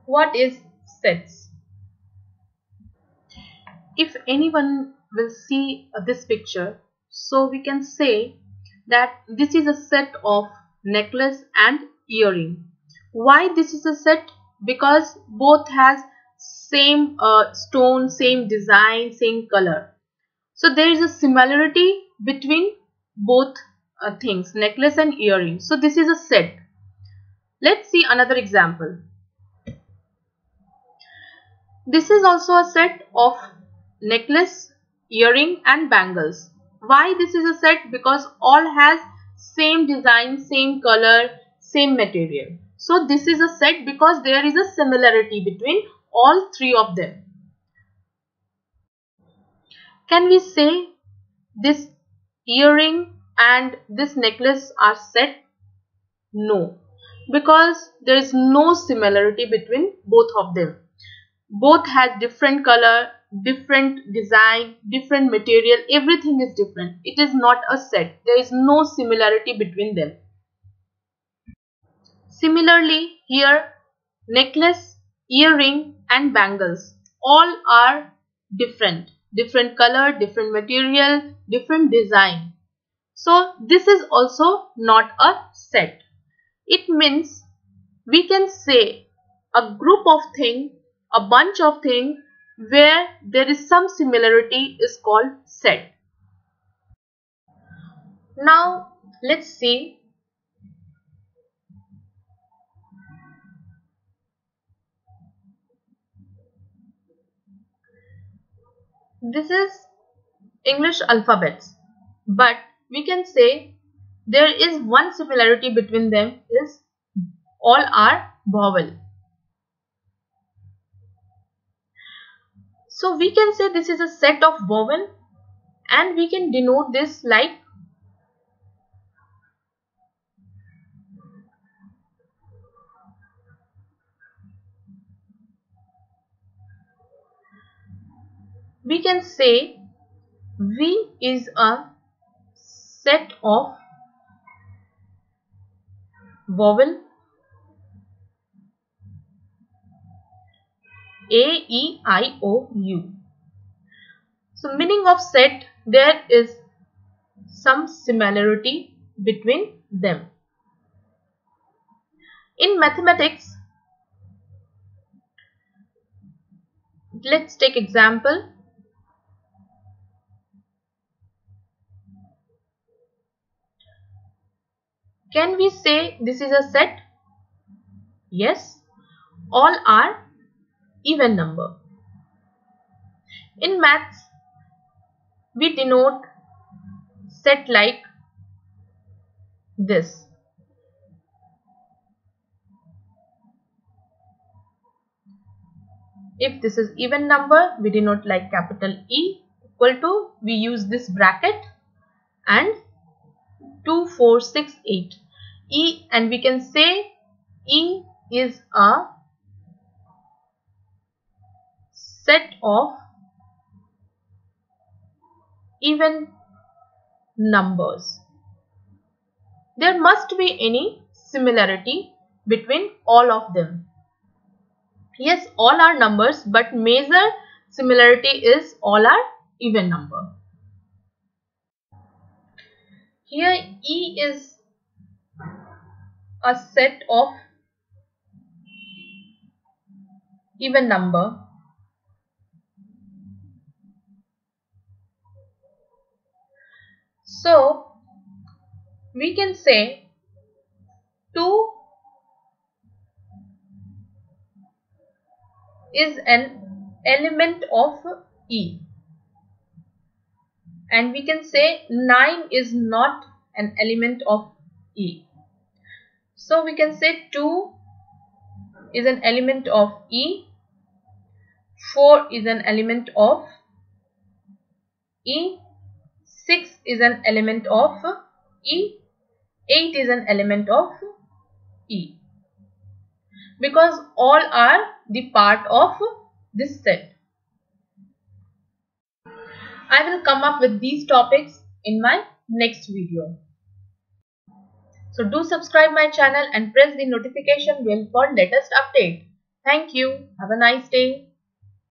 What is sets? If anyone will see this picture, so we can say that this is a set of necklace and earring. Why this is a set? Because both has same stone, same design, same color. So there is a similarity between both things, necklace and earring. So this is a set. Let's see another example. This is also a set of necklace, earring and bangles. Why this is a set? Because all has same design, same color, same material. So this is a set because there is a similarity between all three of them. Can we say this earring and this necklace are set? No, because there is no similarity between both of them. Both has different color, different design, different material, everything is different. It is not a set. There is no similarity between them. Similarly, here necklace, earring and bangles all are different. Different color, different material, different design. So this is also not a set. It means we can say a group of things, a bunch of things where there is some similarity is called set. Now let's see. This is English alphabets, but we can say there is one similarity between them is all are vowel. So we can say this is a set of vowel and we can denote this like we can say V is a set of vowel A, E, I, O, U. So meaning of set, there is some similarity between them. In mathematics, let's take example. Can we say this is a set? Yes, all are even number. In maths, we denote set like this. If this is even number, we denote like capital E equal to, we use this bracket and 2, 4, 6, 8. E, and we can say E is a set of even numbers. There must be any similarity between all of them. Yes, all are numbers, but major similarity is all are even number. Here E is a set of even number. So we can say 2 is an element of E, and we can say 9 is not an element of E. So we can say 2 is an element of E, 4 is an element of E, 6 is an element of E, 8 is an element of E, because all are the part of this set. I will come up with these topics in my next video. So do subscribe my channel and press the notification bell for latest update. Thank you. Have a nice day.